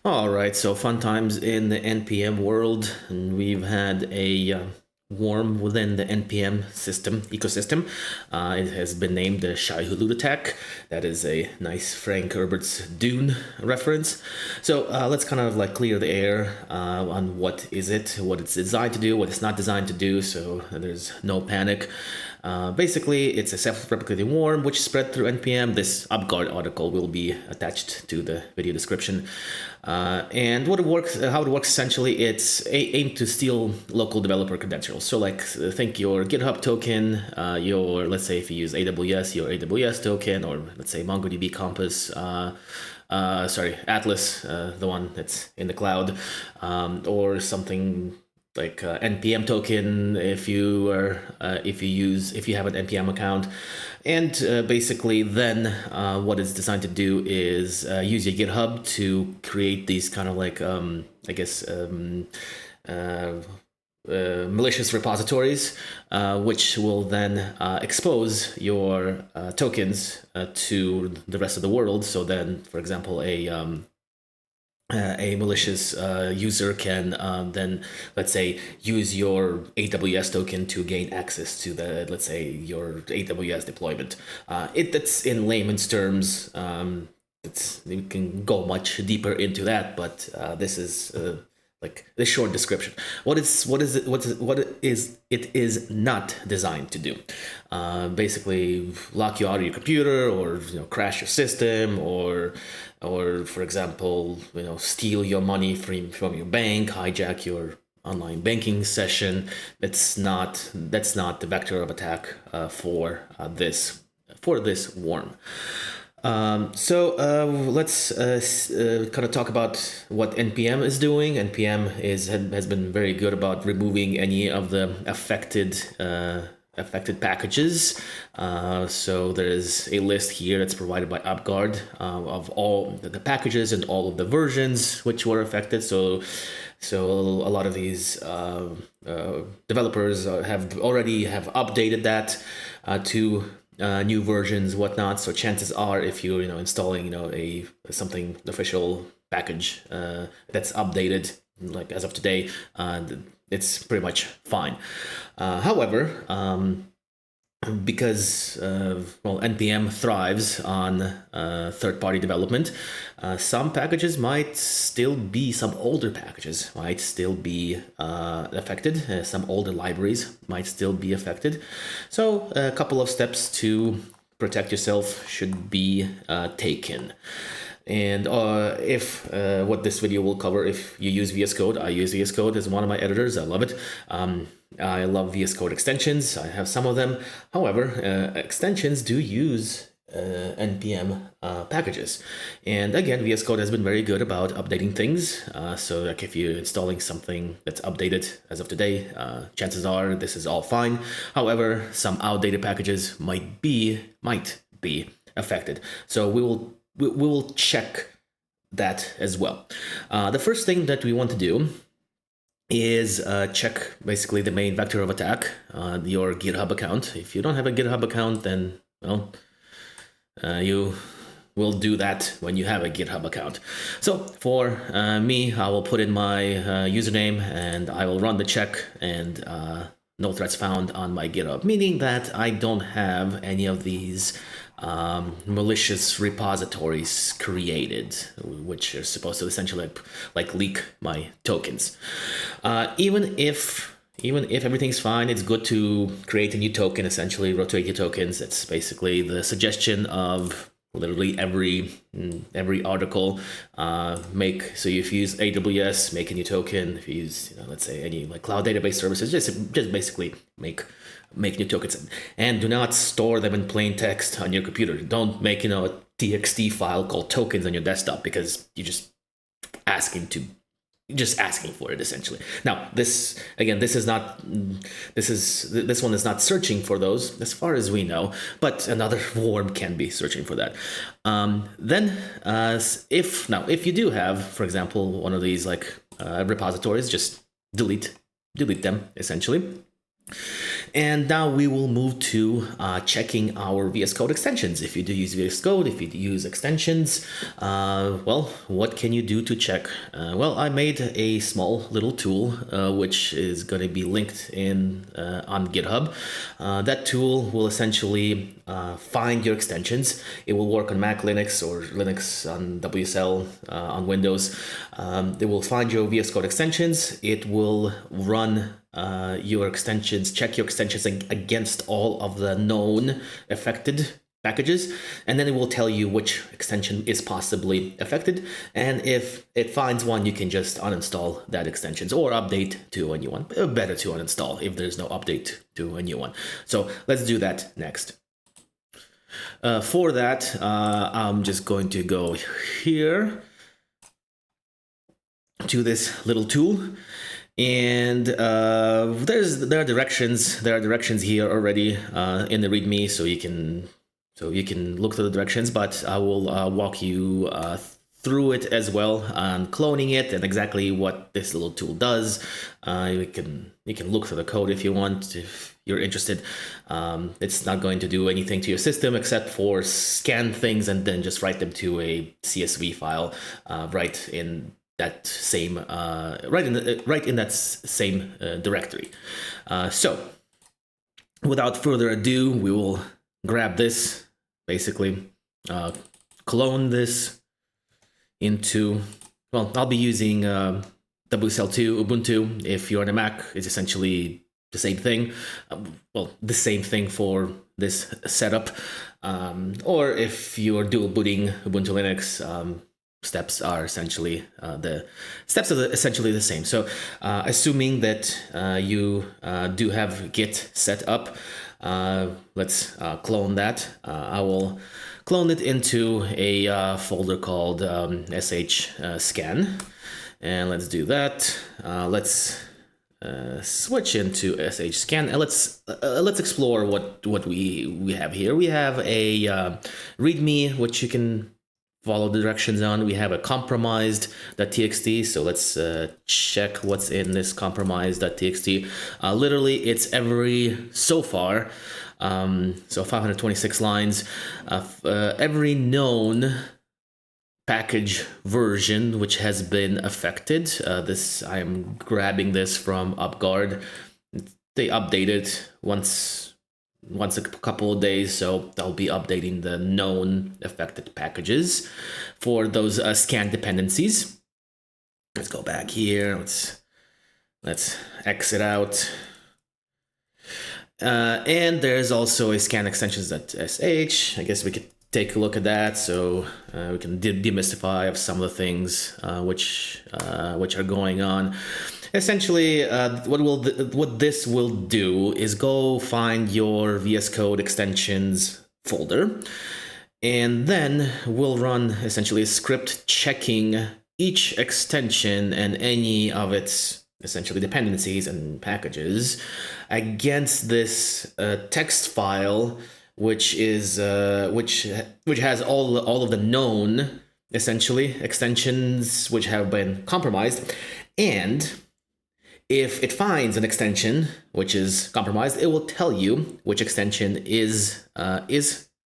All right, so fun times in the NPM world, and we've had a worm within the NPM system ecosystem. It has been named the Shai Hulud attack. That is a nice Frank Herbert's Dune reference. So let's kind of like clear the air on what is it, what it's designed to do, what it's not designed to do, so there's no panic. Basically, it's a self-replicating worm which spread through NPM. This UpGuard article will be attached to the video description. And what it works, how it works essentially, it's aimed to steal local developer credentials. So like think your GitHub token, your, let's say if you use AWS, your AWS token, or let's say MongoDB Compass, Atlas, the one that's in the cloud, or something like npm token if you have an npm account, and basically then what it's designed to do is use your GitHub to create these kind of like malicious repositories, which will then expose your tokens to the rest of the world. So then, for example, a malicious user can then, let's say, use your AWS token to gain access to the, let's say, your AWS deployment. That's in layman's terms. We can go much deeper into that, but this is like the short description. What it is not designed to do. Basically, lock you out of your computer, or crash your system, or for example, steal your money from your bank, hijack your online banking session. That's not the vector of attack for this worm. Let's kind of talk about what NPM is doing. NPM has been very good about removing any of the affected packages. So there is a list here that's provided by UpGuard of all the packages and all of the versions which were affected. So a lot of these developers have already updated that to new versions, whatnot. So chances are, if you're installing a something official package that's updated like as of today, it's pretty much fine. However, because NPM thrives on third-party development, some older packages might still be affected. Some older libraries might still be affected. So a couple of steps to protect yourself should be taken. And if what this video will cover, if you use VS Code, I use VS Code as one of my editors. I love it. I love VS Code extensions. I have some of them. However, extensions do use npm packages, and again, VS Code has been very good about updating things. So like if you're installing something that's updated as of today, chances are this is all fine. However, some outdated packages might be affected. So we will check that as well. The first thing that we want to do is check basically the main vector of attack, your GitHub account. If you don't have a GitHub account, then you will do that when you have a GitHub account. So for me, I will put in my username and I will run the check, and no threats found on my GitHub, meaning that I don't have any of these malicious repositories created, which are supposed to essentially like leak my tokens. Even if everything's fine, it's good to create a new token, essentially rotate your tokens. It's basically the suggestion of literally every article. So if you use AWS, make a new token. If you use let's say any like cloud database services, just basically make new tokens, and do not store them in plain text on your computer. Don't make a txt file called tokens on your desktop, because you're just asking for it essentially. Now this one is not searching for those as far as we know, but another worm can be searching for that. If you do have, for example, one of these like repositories, just delete them essentially. And now we will move to checking our VS Code extensions. If you do use VS Code, if you use extensions, well, what can you do to check? Well, I made a small little tool, which is going to be linked in on GitHub. That tool will essentially find your extensions. It will work on Mac, Linux, or Linux on WSL, on Windows. It will find your VS Code extensions. It will run your extensions, check your extensions against all of the known affected packages, and then it will tell you which extension is possibly affected. And if it finds one, you can just uninstall that extensions or update to a new one. Better to uninstall if there's no update to a new one. So let's do that next. For that, I'm just going to go here to this little tool, and there are directions. There are directions here already in the README, so you can look through the directions. But I will walk you through it as well, on cloning it and exactly what this little tool does. You can look through the code if you want, if you're interested. It's not going to do anything to your system except for scan things and then just write them to a CSV file right in that same same directory. So without further ado, we will grab this, basically clone this into, well, I'll be using WSL2 Ubuntu. If you're on a Mac, it's essentially the same thing. Well, the same thing for this setup. Or if you're dual booting Ubuntu Linux, steps are essentially the same. So assuming that you do have Git set up, let's clone that. I will clone it into a folder called sh-scan, and let's do that. Let's switch into sh-scan, and let's explore what we have here. We have a README, which you can follow the directions on. We have a compromised.txt, so let's check what's in this compromised.txt. Literally, it's so far, so 526 lines, every known package version which has been affected. I am grabbing this from UpGuard. They update it once a couple of days, so I'll be updating the known affected packages for those scan dependencies. Let's go back here. Let's exit out. And there's also a scan extensions.sh. I guess we could take a look at that, so we can demystify some of the things which are going on. Essentially, what this will do is go find your VS Code extensions folder, and then we'll run essentially a script checking each extension and any of its essentially dependencies and packages against this text file, which is which has all of the known essentially extensions which have been compromised. And if it finds an extension which is compromised, it will tell you which extension is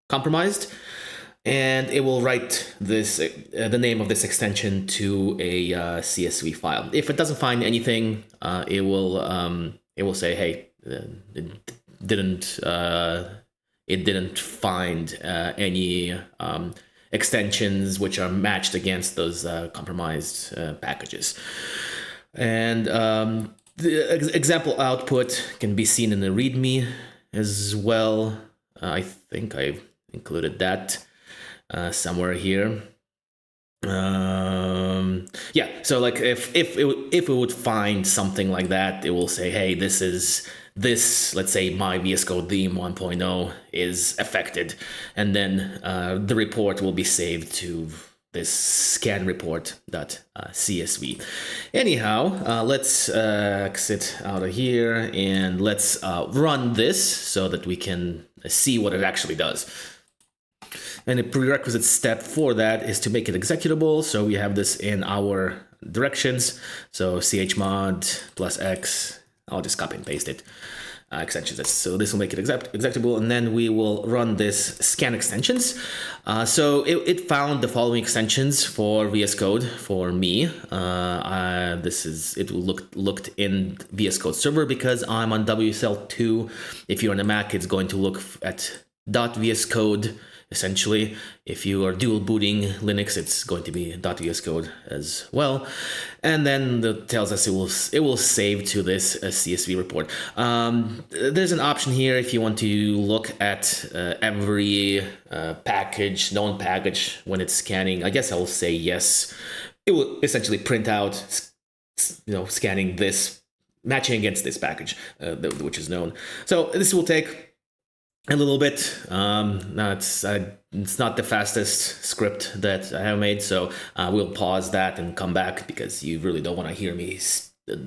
compromised, and it will write this the name of this extension to a CSV file. If it doesn't find anything, it will say, hey, it didn't find any extensions which are matched against those compromised packages. And the example output can be seen in the README as well. I think I've included that somewhere here. Yeah, so like if it would find something like that, it will say, hey, this, let's say my VS Code theme 1.0 is affected, and then the report will be saved to this scan report.csv. Anyhow, let's exit out of here and let's run this so that we can see what it actually does. And the prerequisite step for that is to make it executable. So we have this in our directions. So chmod +x, I'll just copy and paste it. extensions. So this will make it executable, and then we will run this scan extensions. So it found the following extensions for VS Code for me. It looked in VS Code server because I'm on WSL2. If you're on a Mac, it's going to look at .VS Code. Essentially, if you are dual booting Linux, it's going to be .VS Code as well, and then it tells us it will save to this CSV report. There's an option here if you want to look at every package, known package when it's scanning. I guess I will say yes. It will essentially print out, scanning this, matching against this package, which is known. So this will take a little bit. No, it's not the fastest script that I have made, so we'll pause that and come back because you really don't want to hear me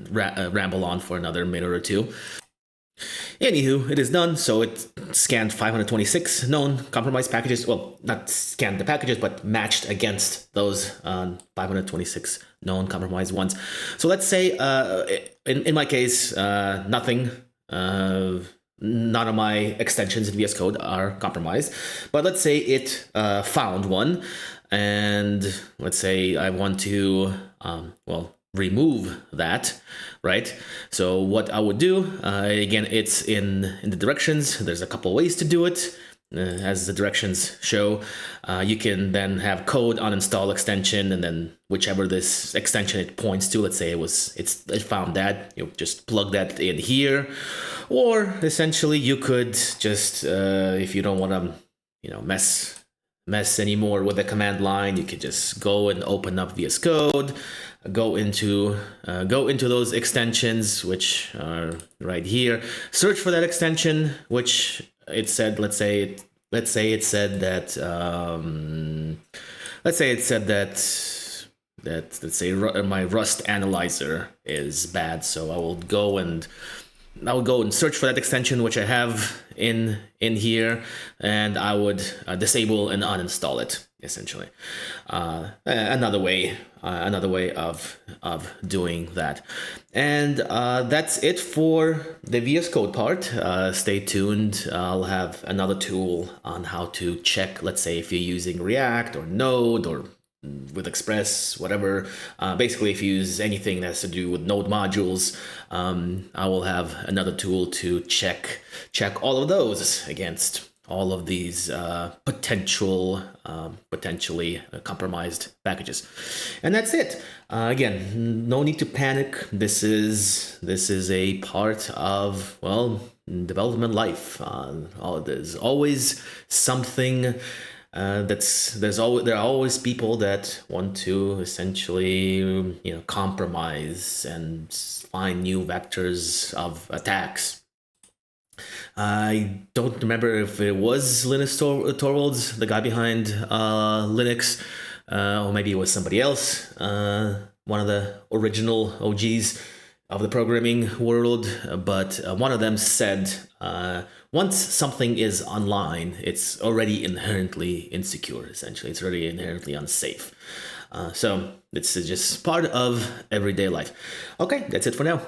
ramble on for another minute or two. Anywho, it is done. So it scanned 526 known compromised packages. Well, not scanned the packages, but matched against those 526 known compromised ones. So let's say, in my case, nothing. None of my extensions in VS Code are compromised, but let's say it found one, and let's say I want to, remove that, right? So what I would do, again, it's in the directions. There's a couple ways to do it. As the directions show, you can then have code uninstall extension, and then whichever this extension it points to, let's say it found that, just plug that in here. Or essentially you could just, if you don't want to, mess anymore with the command line, you could just go and open up VS Code, go into those extensions, which are right here, search for that extension, which it said, let's say it said that my Rust analyzer is bad. So I will go and search for that extension, which I have in here, and I would disable and uninstall it, essentially. Another way of doing that. And that's it for the VS Code part. Stay tuned. I'll have another tool on how to check, let's say, if you're using React or Node or with Express, whatever. Basically, if you use anything that has to do with Node modules, I will have another tool to check all of those against all of these potentially compromised packages. And that's it. Again, no need to panic. This is a part of, development life. There's always something. There are always people that want to essentially compromise and find new vectors of attacks. I don't remember if it was Linus Torvalds, the guy behind Linux, or maybe it was somebody else, one of the original OGs of the programming world, but one of them said, once something is online, it's already inherently insecure, essentially. It's already inherently unsafe. So it's just part of everyday life. Okay, that's it for now.